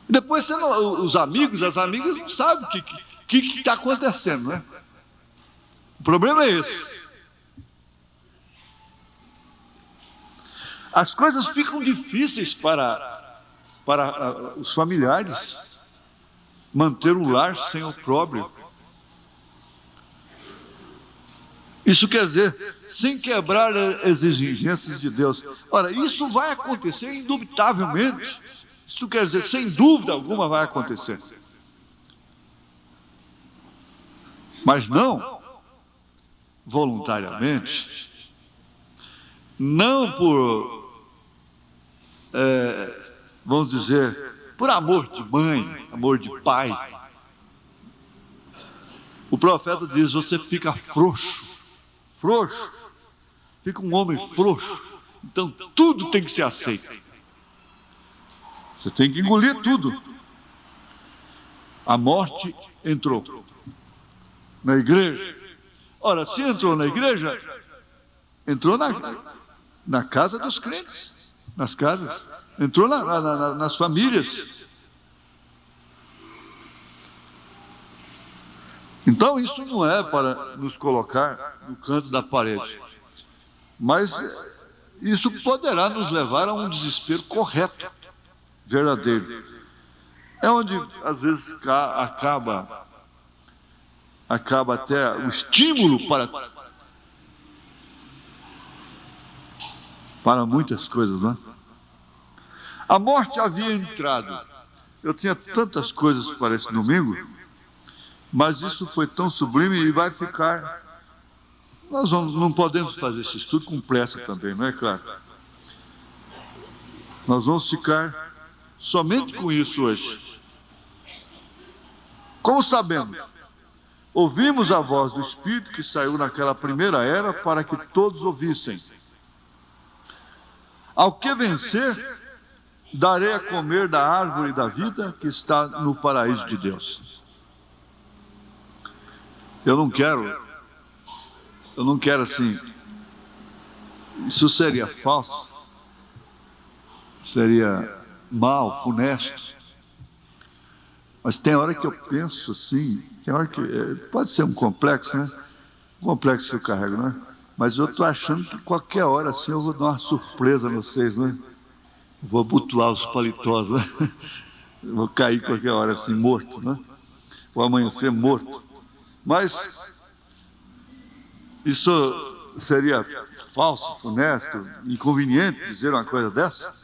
Speaker 1: Depois os amigos, as amigas não sabem o que está acontecendo, né? O problema é esse. As coisas ficam difíceis para os familiares manter o lar sem opróbrio. Isso quer dizer, sem quebrar as exigências de Deus. Ora, isso vai acontecer indubitavelmente. Isso quer dizer, sem dúvida alguma vai acontecer. Mas não voluntariamente, não por, vamos dizer, por amor de mãe, amor de pai. O profeta diz: você fica frouxo, fica um homem frouxo, então tudo tem que ser aceito. Você tem que engolir tudo. A morte entrou na igreja. Ora, se entrou na igreja, entrou na casa dos crentes, nas casas, entrou nas famílias. Então isso não é para nos colocar no canto da parede, mas isso poderá nos levar a um desespero correto, verdadeiro. É onde às vezes acaba até o estímulo para muitas coisas, não é? A morte havia entrado. Eu tinha tantas coisas para esse domingo, mas isso foi tão sublime e vai ficar. Nós não podemos fazer esse estudo com pressa também, não é claro? Nós vamos ficar somente com isso hoje. Como sabemos? Ouvimos a voz do Espírito que saiu naquela primeira era para que todos ouvissem. Ao que vencer, darei a comer da árvore da vida que está no paraíso de Deus. Eu não quero assim, isso seria falso, seria mal, funesto. Mas tem hora que eu penso assim, tem hora que pode ser um complexo, né? Um complexo que eu carrego, né? Mas eu estou achando que qualquer hora assim eu vou dar uma surpresa a vocês, né? Vou abotoar os paletós, né? Eu vou cair qualquer hora assim, morto, né? Vou amanhecer morto. Mas isso seria falso, funesto, inconveniente dizer uma coisa dessa?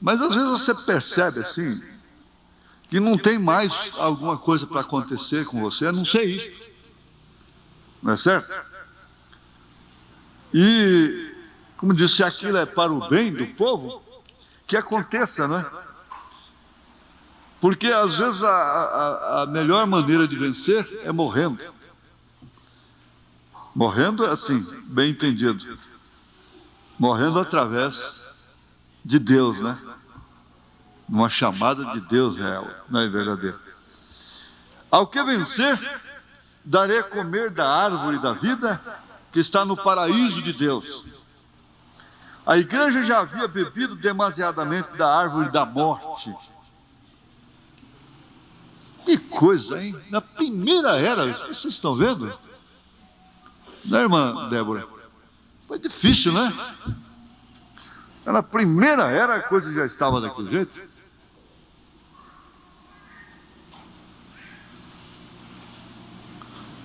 Speaker 1: Mas às vezes você percebe assim, que não tem mais alguma coisa para acontecer com você, a não ser isso. Não é certo? E, como disse, se aquilo é para o bem do povo, que aconteça, né? Porque às vezes a melhor maneira de vencer é morrendo. Morrendo é assim, bem entendido. Morrendo através de Deus, né? Uma chamada de Deus real, não é verdadeiro. Ao que vencer, darei a comer da árvore da vida que está no paraíso de Deus. A igreja já havia bebido demasiadamente da árvore da morte. Que coisa, hein? Na primeira era, vocês estão vendo? Né, irmã Débora? Foi difícil, né? Na primeira era a coisa já estava daquele jeito.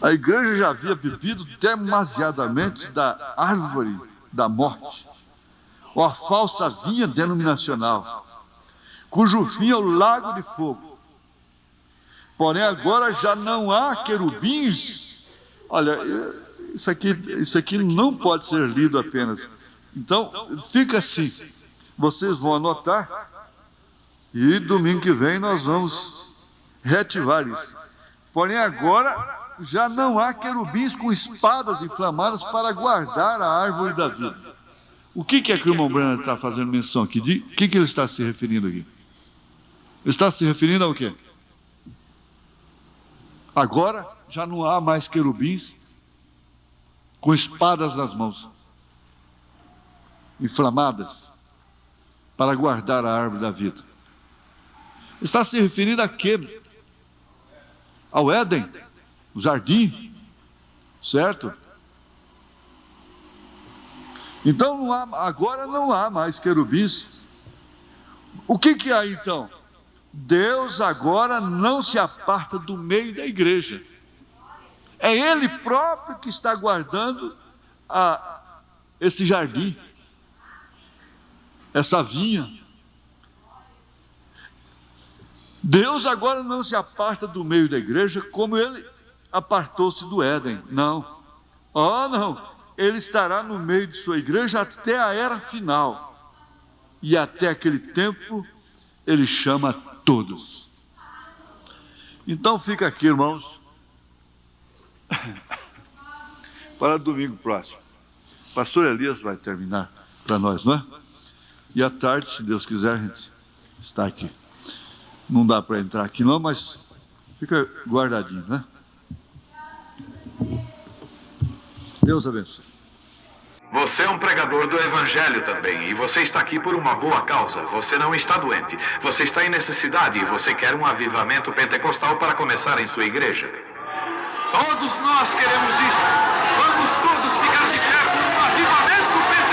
Speaker 1: A igreja já havia bebido demasiadamente da árvore da morte, ou a falsa vinha denominacional, cujo fim é o lago de fogo. Porém, agora já não há querubins. Olha, isso aqui não pode ser lido apenas. Então, fica assim. Vocês vão anotar e domingo que vem nós vamos reativar isso. Porém, agora já não há querubins com espadas inflamadas para guardar a árvore da vida. O que é que o irmão Branham está fazendo menção aqui? O que ele está se referindo aqui? Ele está se referindo ao quê? Agora já não há mais querubins com espadas nas mãos, inflamadas, para guardar a árvore da vida. Está se referindo a quê? Ao Éden, o jardim, certo? Então agora não há mais querubins. O que há então? Deus agora não se aparta do meio da igreja. É Ele próprio que está guardando esse jardim, essa vinha. Deus agora não se aparta do meio da igreja como Ele apartou-se do Éden. Não. Oh, não. Ele estará no meio de sua igreja até a era final. E até aquele tempo, Ele chama todos. Então fica aqui, irmãos, para domingo próximo. O pastor Elias vai terminar para nós, não é? E à tarde, se Deus quiser, a gente está aqui. Não dá para entrar aqui não, mas fica guardadinho, né? Deus abençoe.
Speaker 2: Você é um pregador do Evangelho também, e você está aqui por uma boa causa. Você não está doente, você está em necessidade e você quer um avivamento pentecostal para começar em sua igreja. Todos nós queremos isso. Vamos todos ficar de pé por um avivamento pentecostal.